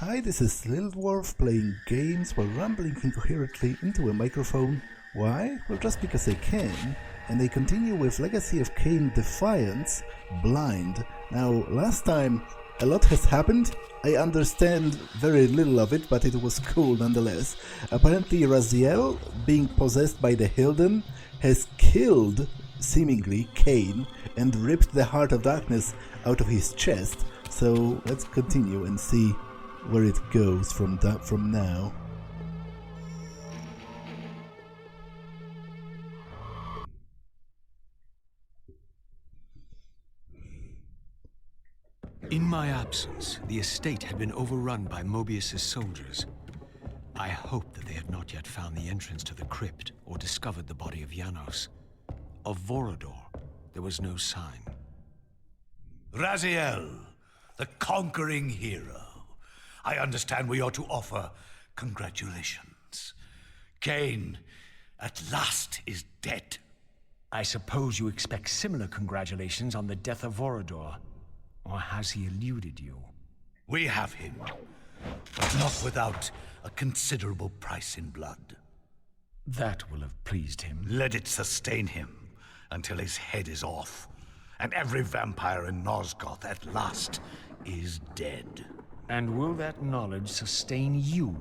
Hi, this is Little Dwarf playing games while rambling incoherently into a microphone. Why? Well, just because I can. And I continue with Legacy of Kain Defiance Blind. Now, last time a lot has happened. I understand very little of it, but it was cool nonetheless. Apparently Raziel, being possessed by the Hilden, has killed, seemingly, Kain and ripped the Heart of Darkness out of his chest. So let's continue and see where it goes from now. In my absence, the estate had been overrun by Mobius's soldiers. I hoped that they had not yet found the entrance to the crypt or discovered the body of Janos. Of Vorador, there was no sign. Raziel, the conquering hero. I understand we ought to offer congratulations. Kain, at last, is dead. I suppose you expect similar congratulations on the death of Vorador. Or has he eluded you? We have him, but not without a considerable price in blood. That will have pleased him. Let it sustain him until his head is off, and every vampire in Nosgoth at last is dead. And will that knowledge sustain you?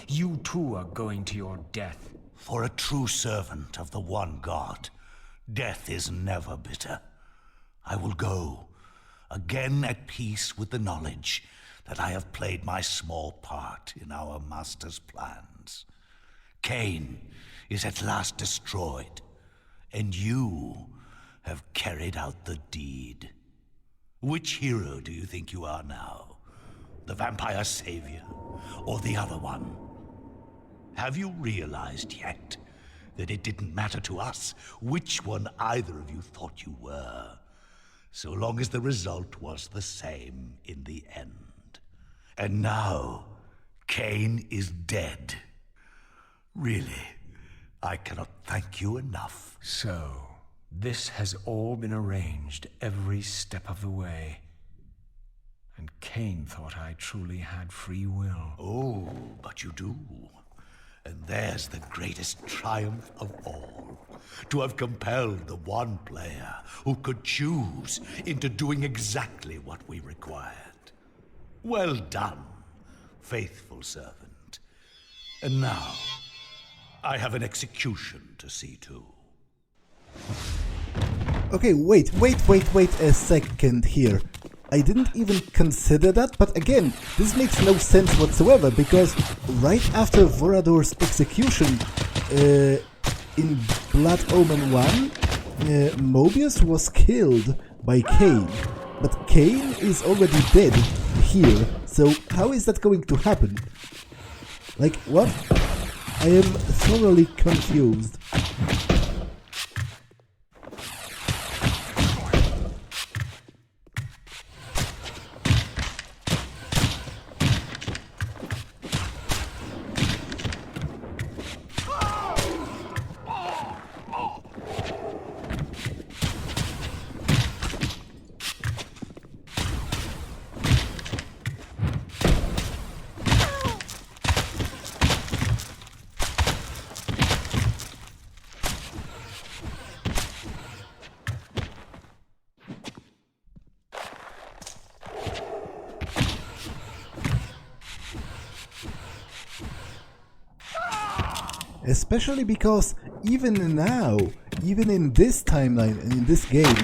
You too are going to your death. For a true servant of the one God, death is never bitter. I will go, again at peace with the knowledge that I have played my small part in our master's plans. Kain is at last destroyed, and you have carried out the deed. Which hero do you think you are now? The vampire savior, or the other one? Have you realized yet that it didn't matter to us which one either of you thought you were, so long as the result was the same in the end? And now, Kain is dead. Really, I cannot thank you enough. So, this has all been arranged every step of the way. And Kain thought I truly had free will. Oh, but you do. And there's the greatest triumph of all. To have compelled the one player who could choose into doing exactly what we required. Well done, faithful servant. And now, I have an execution to see to. Okay, wait a second here. I didn't even consider that, but again, this makes no sense whatsoever, because right after Vorador's execution in Blood Omen 1, Mobius was killed by Kain, but Kain is already dead here, so how is that going to happen? Like, what? I am thoroughly confused. Especially because even now, even in this timeline, in this game,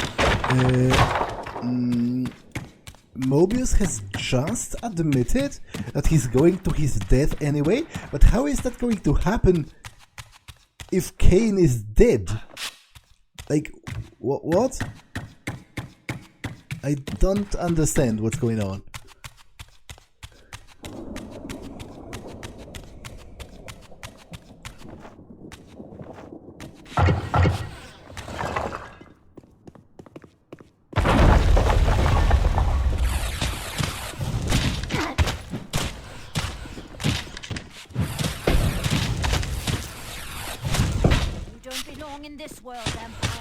Mobius has just admitted that he's going to his death anyway, but how is that going to happen if Kain is dead? Like, what? I don't understand what's going on. In this world, Empire.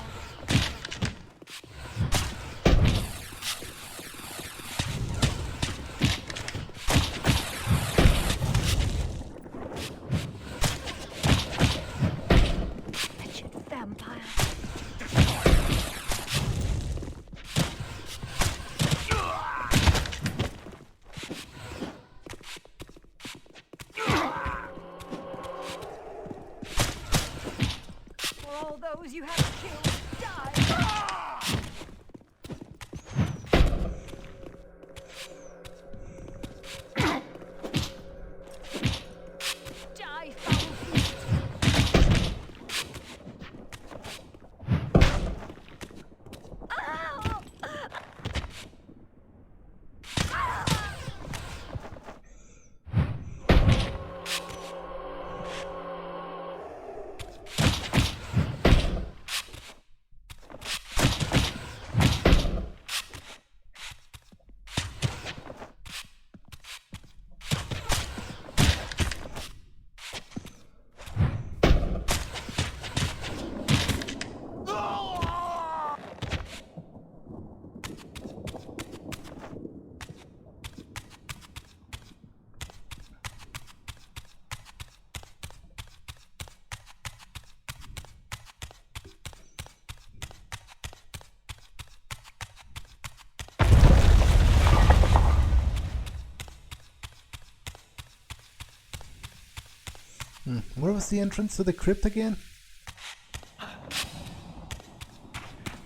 those you have killed die! Die, foul beast! Where was the entrance to the crypt again?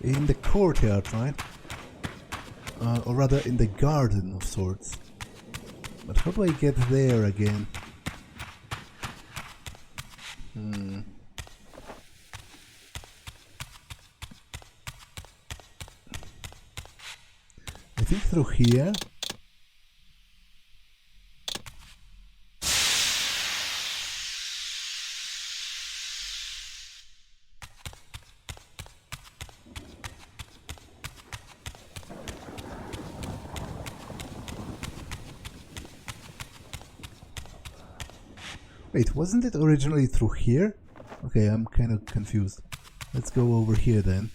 In the courtyard, right? Or rather, in the garden of sorts. But how do I get there again? I think through here. Wait, wasn't it originally through here? Okay, I'm kind of confused. Let's go over here then.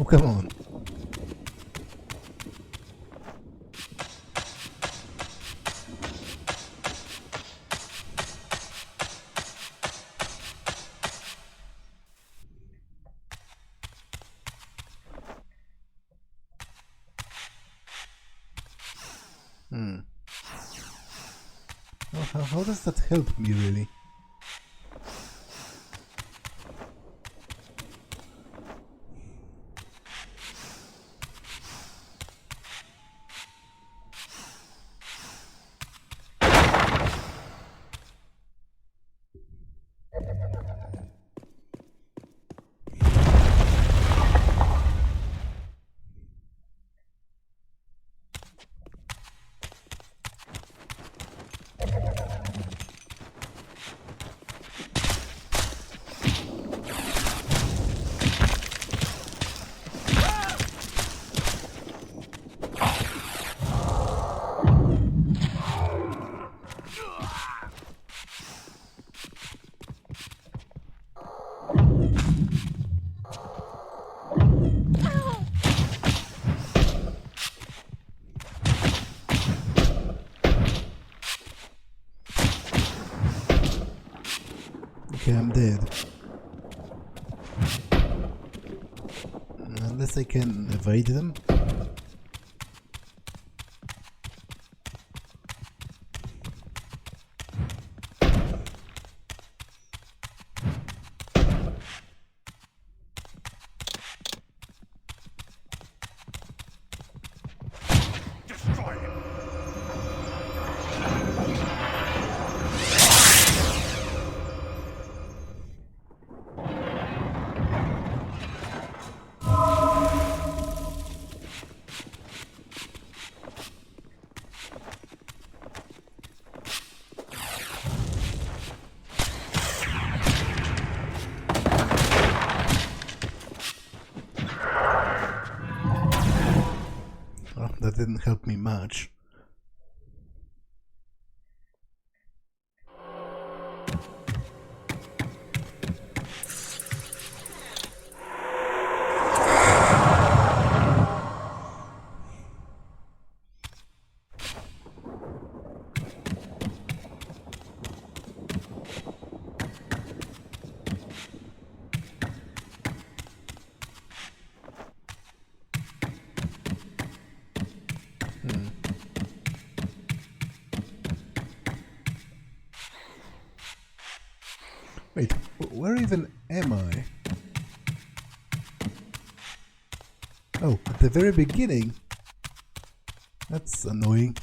Oh, come on. How does that help me, really? Okay, I'm dead. Unless I can evade them. That didn't help me much. Wait, where even am I? Oh, at the very beginning? That's annoying.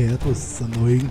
Okay, that was annoying.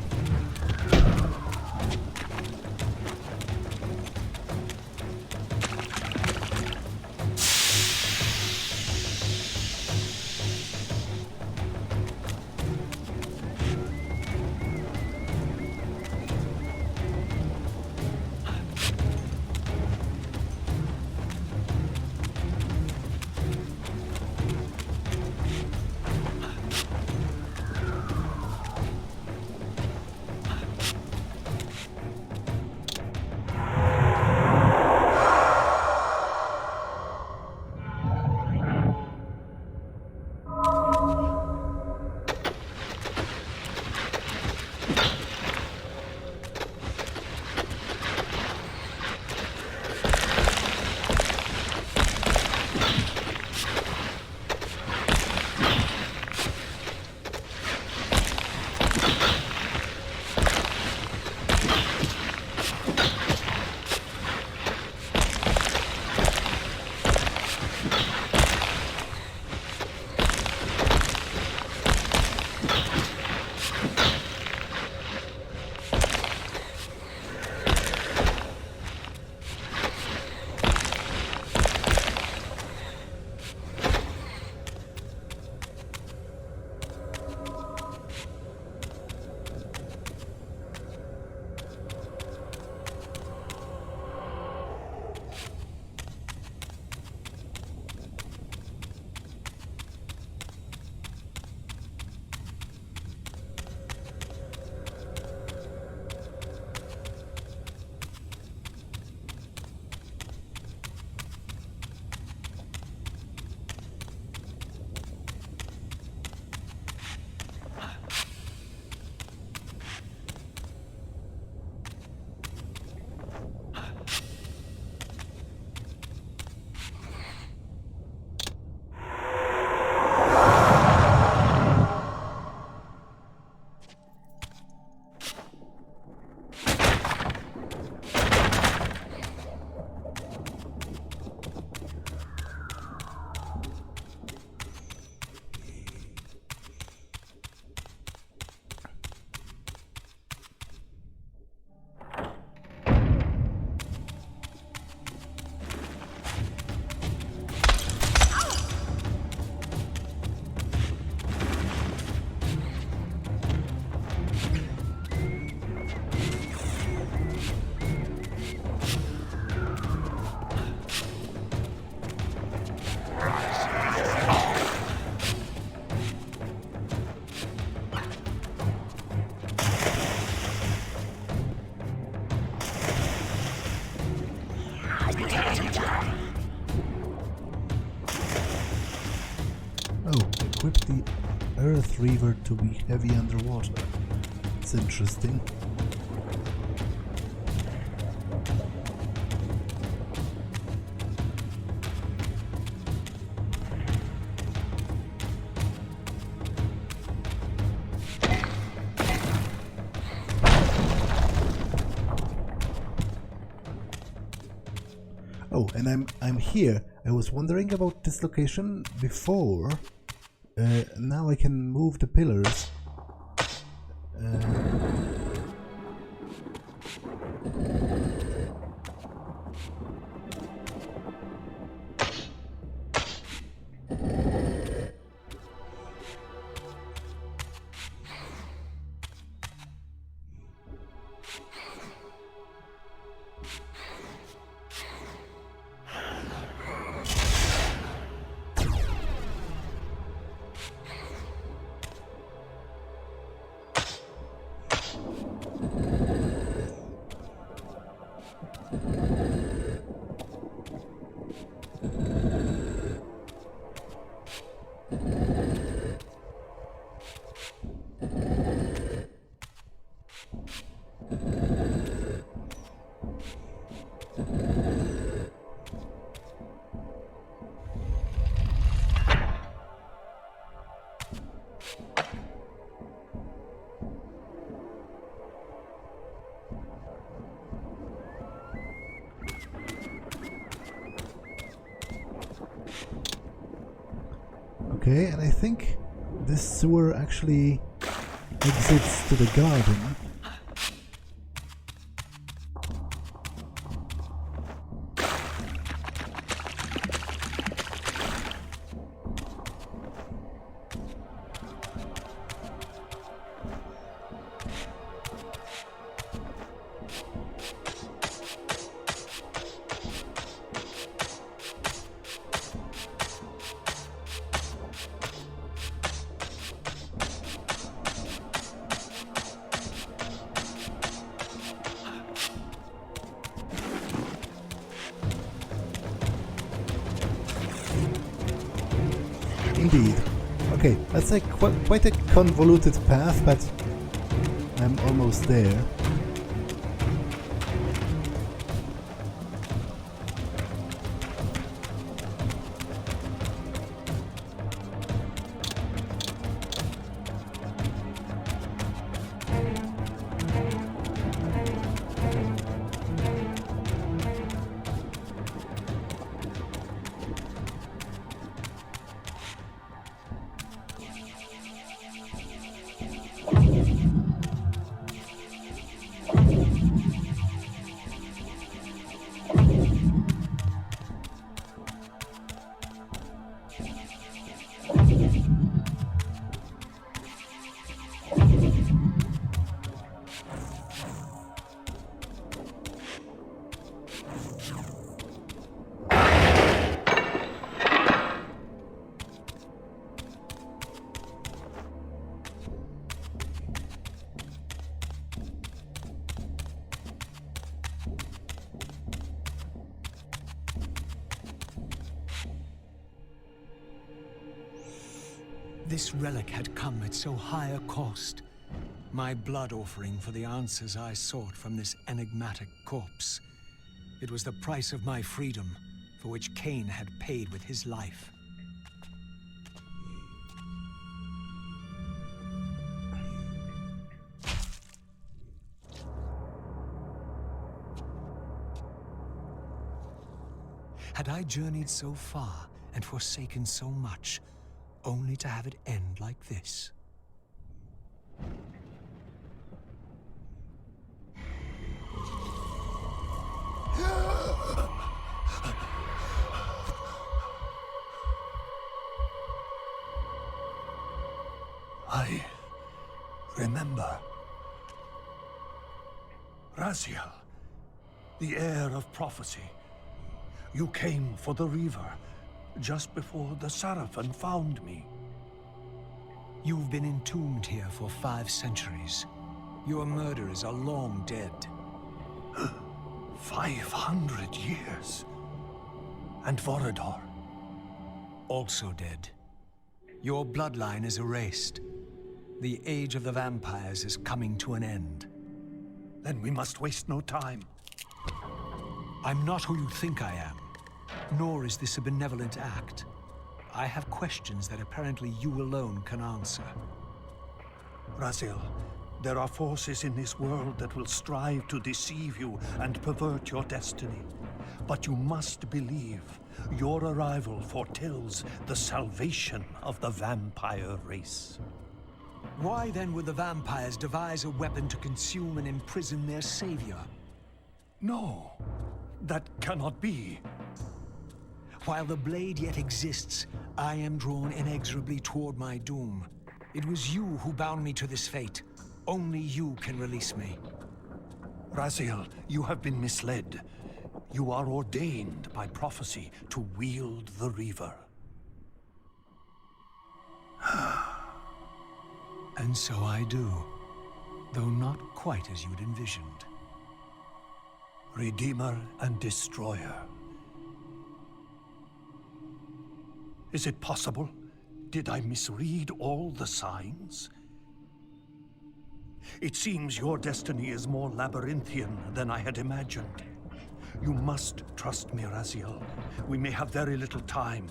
Equip the Earth Reaver to be heavy underwater. It's interesting. Oh, and I'm here. I was wondering about this location before. Now I can move the pillars. Okay, and I think this sewer actually exits to the garden. Indeed. Okay, that's like quite a convoluted path, but I'm almost there. This relic had come at so high a cost. My blood offering for the answers I sought from this enigmatic corpse. It was the price of my freedom, for which Kain had paid with his life. Had I journeyed so far and forsaken so much, only to have it end like this? I remember. Raziel, the heir of prophecy. You came for the Reaver, just before the Seraphim found me. You've been entombed here for 5 centuries. Your murderers are long dead. 500 years. And Vorador? Also dead. Your bloodline is erased. The age of the vampires is coming to an end. Then we must waste no time. I'm not who you think I am, nor is this a benevolent act. I have questions that apparently you alone can answer. Raziel, there are forces in this world that will strive to deceive you and pervert your destiny. But you must believe your arrival foretells the salvation of the vampire race. Why then would the vampires devise a weapon to consume and imprison their savior? No, that cannot be. While the blade yet exists, I am drawn inexorably toward my doom. It was you who bound me to this fate. Only you can release me. Raziel, you have been misled. You are ordained by prophecy to wield the Reaver. And so I do, though not quite as you'd envisioned. Redeemer and Destroyer. Is it possible? Did I misread all the signs? It seems your destiny is more labyrinthian than I had imagined. You must trust me, Raziel. We may have very little time.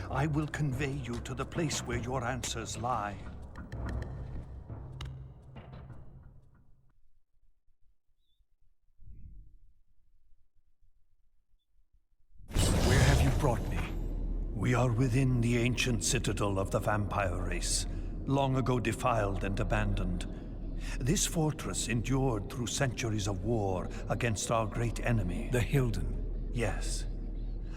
I will convey you to the place where your answers lie. Where have you brought me? We are within the ancient citadel of the vampire race, long ago defiled and abandoned. This fortress endured through centuries of war against our great enemy. The Hilden. Yes.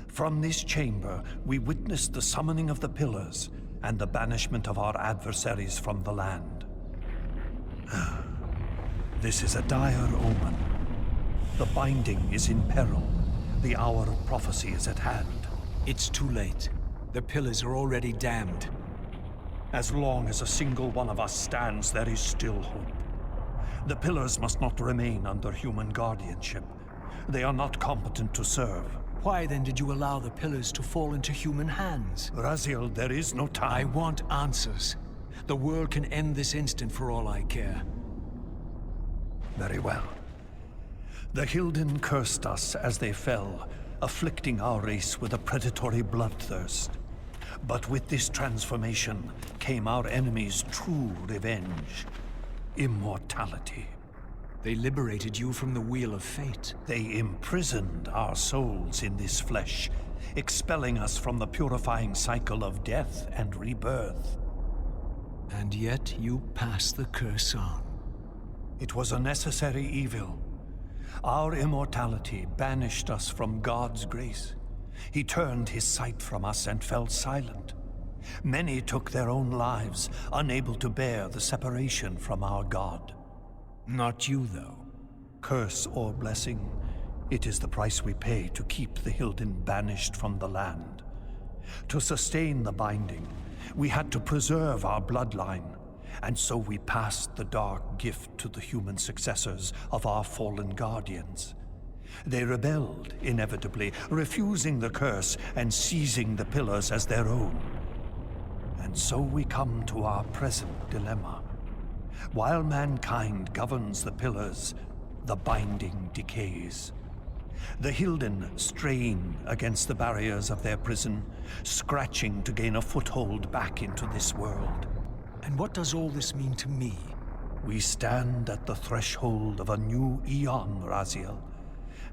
From this chamber, we witnessed the summoning of the Pillars and the banishment of our adversaries from the land. This is a dire omen. The binding is in peril. The hour of prophecy is at hand. It's too late. The Pillars are already damned. As long as a single one of us stands, there is still hope. The Pillars must not remain under human guardianship. They are not competent to serve. Why then did you allow the Pillars to fall into human hands? Raziel, there is no time. I want answers. The world can end this instant for all I care. Very well. The Hilden cursed us as they fell, afflicting our race with a predatory bloodthirst. But with this transformation came our enemy's true revenge. Immortality. They liberated you from the Wheel of Fate. They imprisoned our souls in this flesh, expelling us from the purifying cycle of death and rebirth. And yet you pass the curse on. It was a necessary evil. Our immortality banished us from God's grace. He turned his sight from us and fell silent. Many took their own lives, unable to bear the separation from our God. Not you, though. Curse or blessing, it is the price we pay to keep the Hilden banished from the land. To sustain the binding, we had to preserve our bloodline, and so we passed the dark gift to the human successors of our fallen guardians. They rebelled, inevitably, refusing the curse and seizing the Pillars as their own. And so we come to our present dilemma. While mankind governs the Pillars, the binding decays. The Hilden strain against the barriers of their prison, scratching to gain a foothold back into this world. And what does all this mean to me? We stand at the threshold of a new eon, Raziel,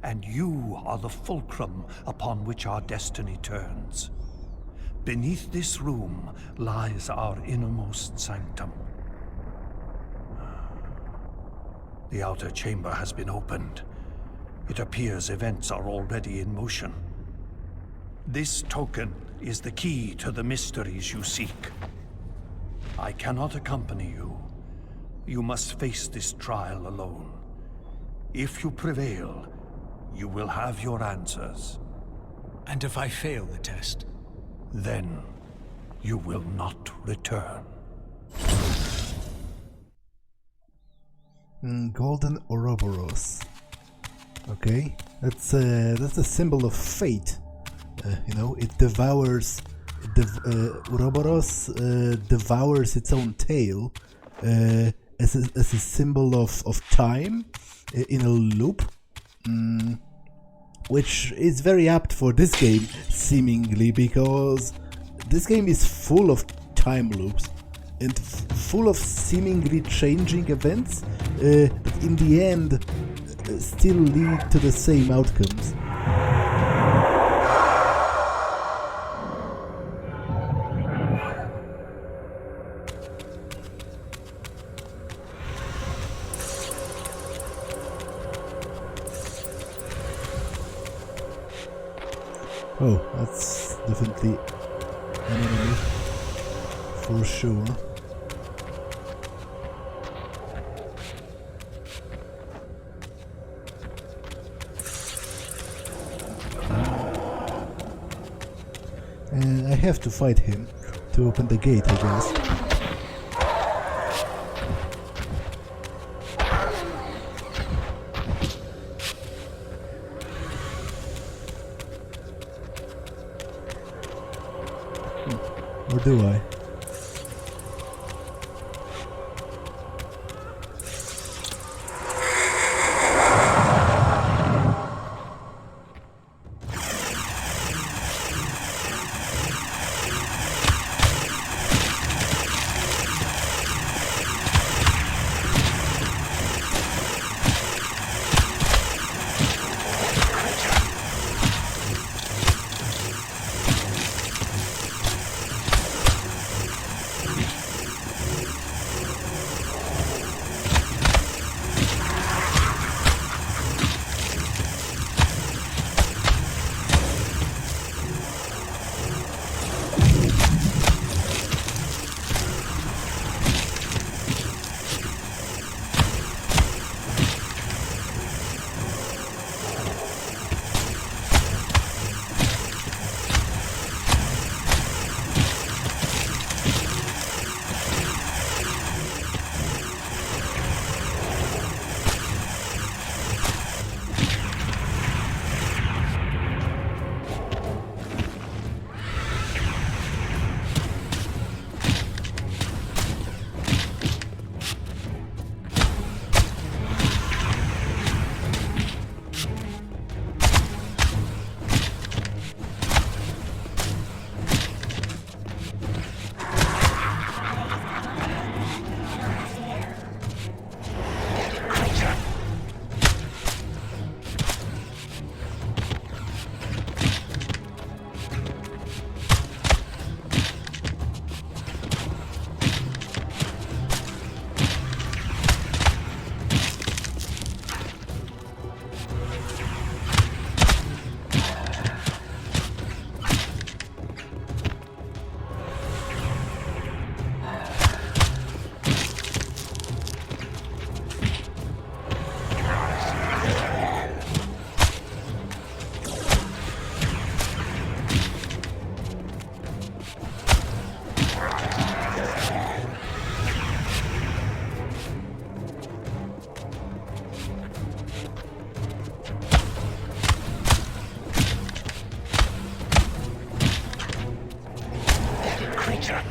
and you are the fulcrum upon which our destiny turns. Beneath this room lies our innermost sanctum. The outer chamber has been opened. It appears events are already in motion. This token is the key to the mysteries you seek. I cannot accompany you. You must face this trial alone. If you prevail, you will have your answers. And if I fail the test? Then you will not return. Golden Ouroboros. Okay, that's a symbol of fate. You know, it devours. Ouroboros devours its own tail as a symbol of time in a loop, which is very apt for this game, seemingly, because this game is full of time loops and full of seemingly changing events that in the end still lead to the same outcomes. Oh, that's definitely an enemy, for sure. And I have to fight him to open the gate, I guess. Or do I? creature.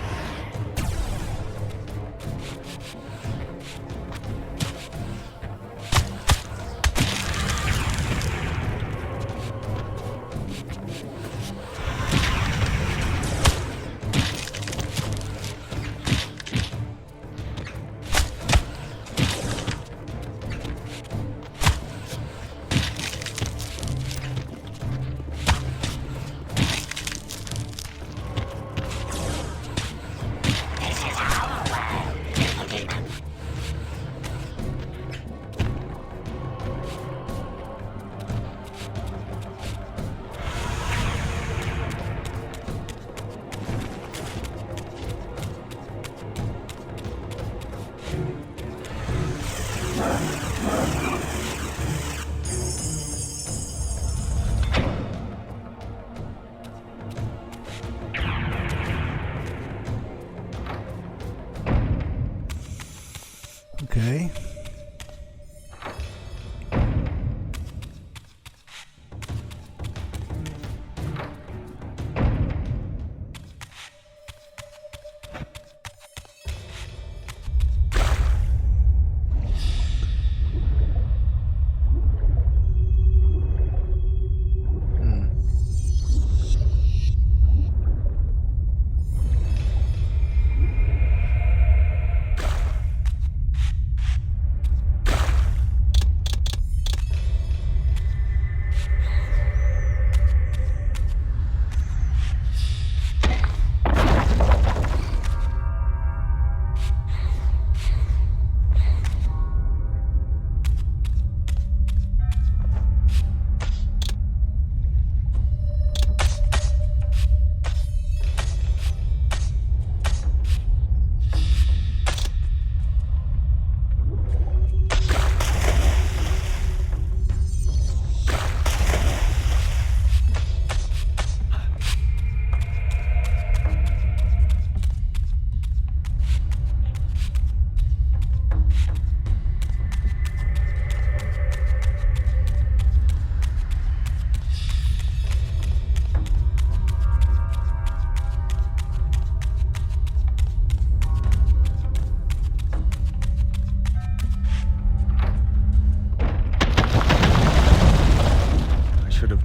Okay.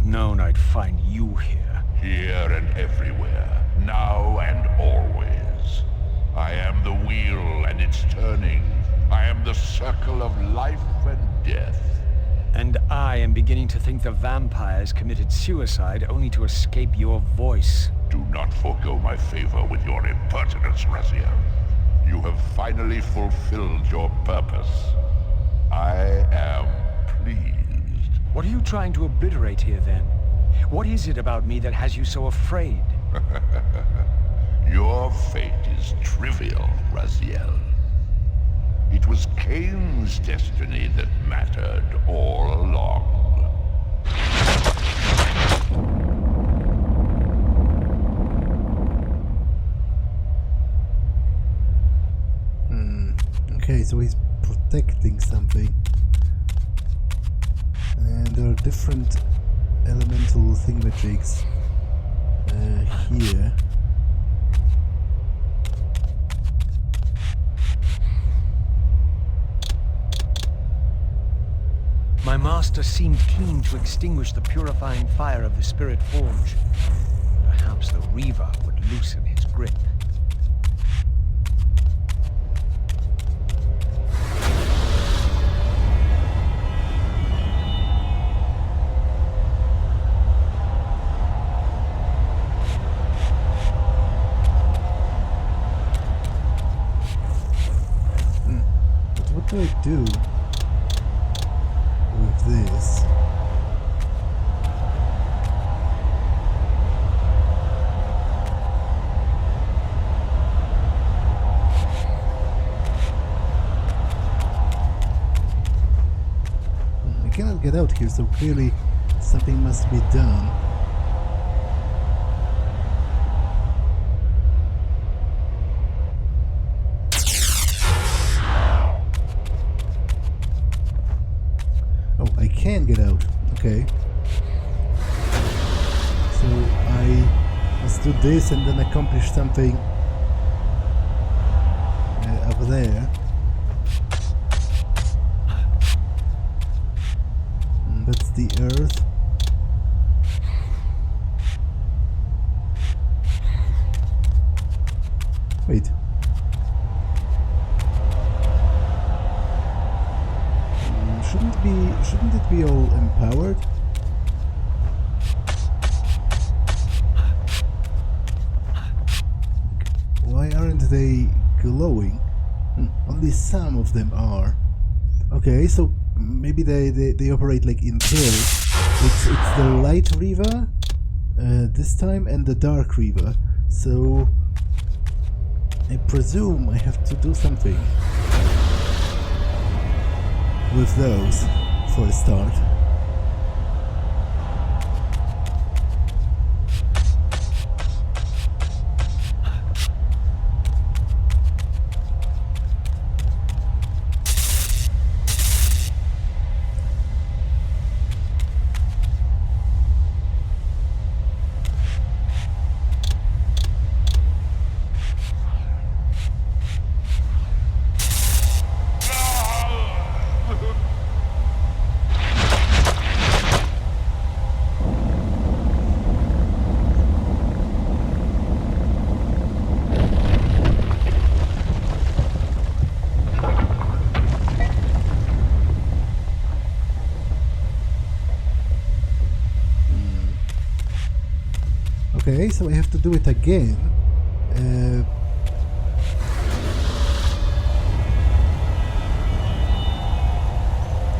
Known I'd find you here. Here and everywhere, now and always. I am the wheel and its turning. I am the circle of life and death. And I am beginning to think the vampires committed suicide only to escape your voice. Do not forego my favor with your impertinence, Raziel. You have finally fulfilled your purpose. I am pleased. What are you trying to obliterate here, then? What is it about me that has you so afraid? Your fate is trivial, Raziel. It was Kain's destiny that mattered all along. Okay, so he's protecting something. And there are different elemental thingamajigs here. My master seemed keen to extinguish the purifying fire of the Spirit Forge. Perhaps the Reaver would loosen his grip. What do I do with this? I cannot get out here, so clearly something must be done. Can get out. Okay. So I must do this and then accomplish something up there. That's the earth. Wait. Shouldn't it be all empowered? Why aren't they glowing? Only some of them are. Okay, so maybe they operate like in pairs. It's the light Reaver this time and the dark Reaver. So I presume I have to do something with those for a start. Okay, so I have to do it again.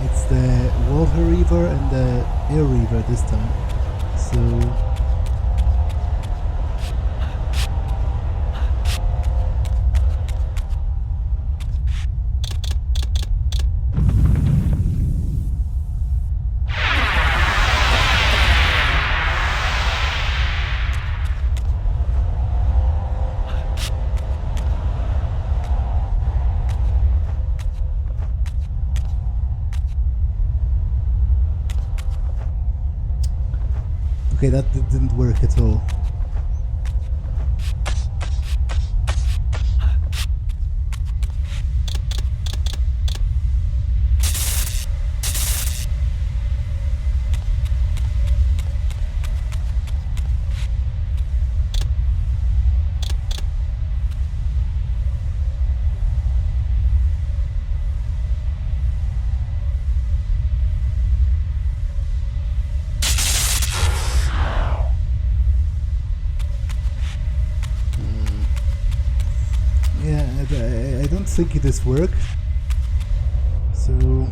It's the Water Reaver and the Air Reaver this time. So okay, that didn't work at all. I don't think it has worked. So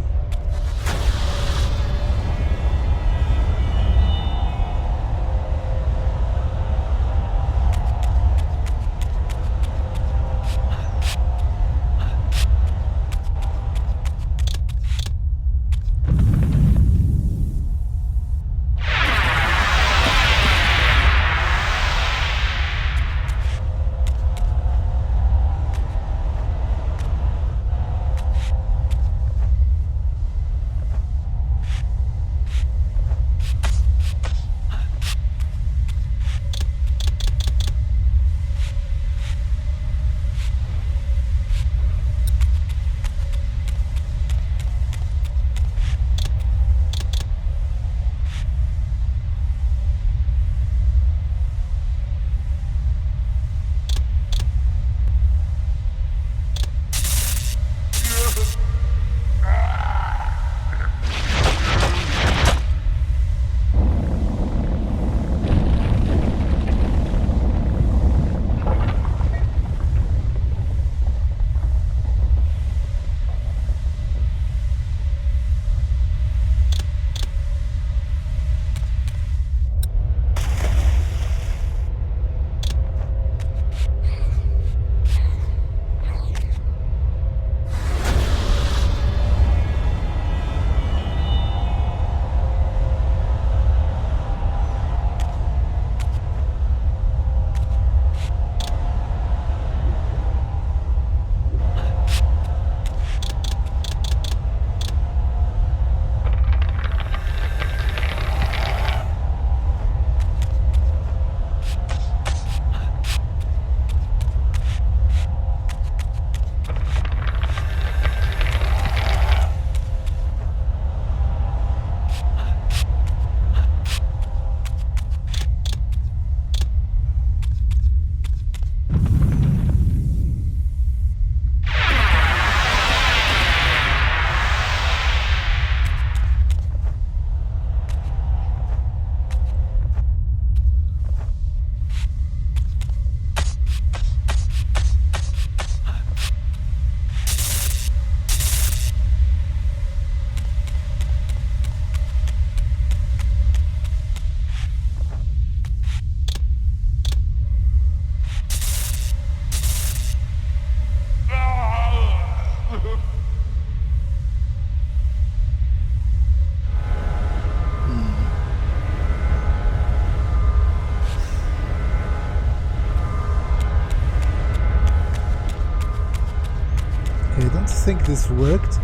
think this worked?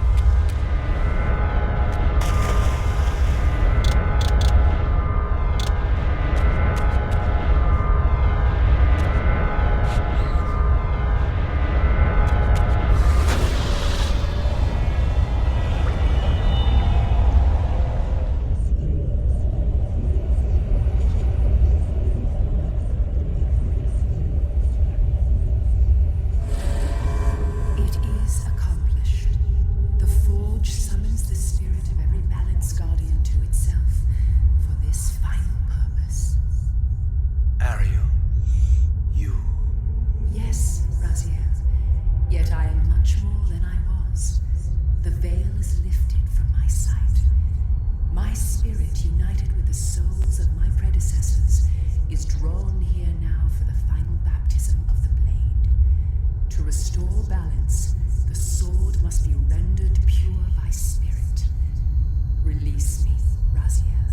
Release me, Raziel.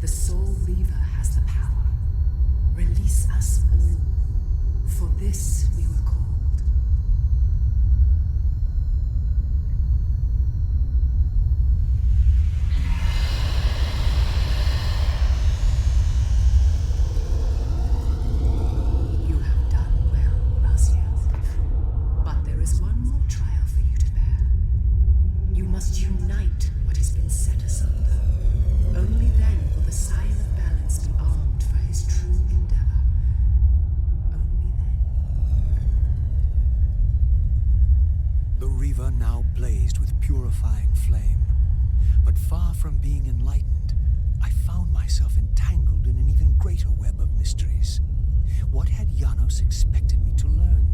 The Soul Reaver has the power. Release us all. For this we were called. You have done well, Raziel. But there is one more trial for you to bear. You must unite what has been set asunder. Only then will the Scion of Balance be armed for his true endeavor. Only then. The Reaver now blazed with purifying flame. But far from being enlightened, I found myself entangled in an even greater web of mysteries. What had Janos expected me to learn?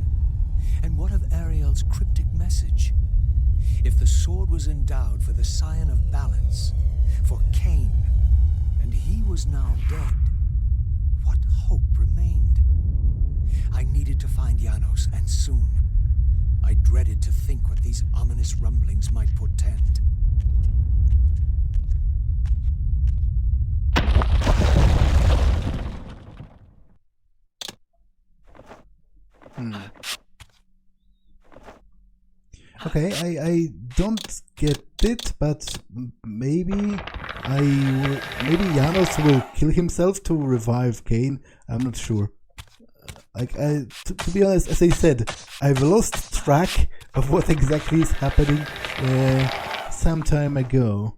And what of Ariel's cryptic message? If the sword was endowed for the Scion of Balance, for Kain, and he was now dead, what hope remained? I needed to find Janos, and soon. I dreaded to think what these ominous rumblings might portend. Okay, I don't get it, but maybe Janos will kill himself to revive Kain. I'm not sure. Like, to be honest, as I said, I've lost track of what exactly is happening some time ago.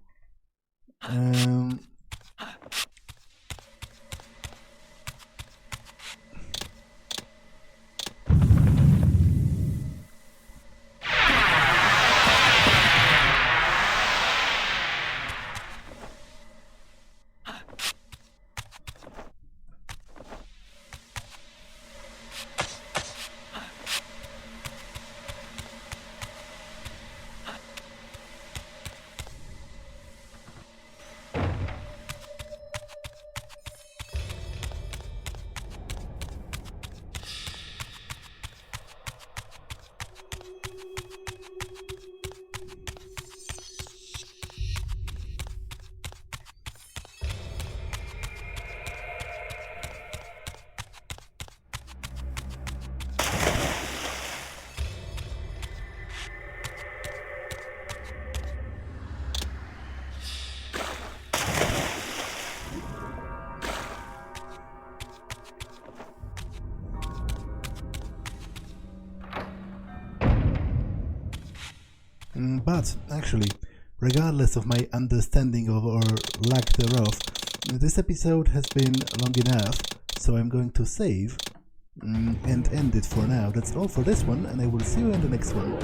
But, actually, regardless of my understanding of or lack thereof, this episode has been long enough, so I'm going to save and end it for now. That's all for this one, and I will see you in the next one.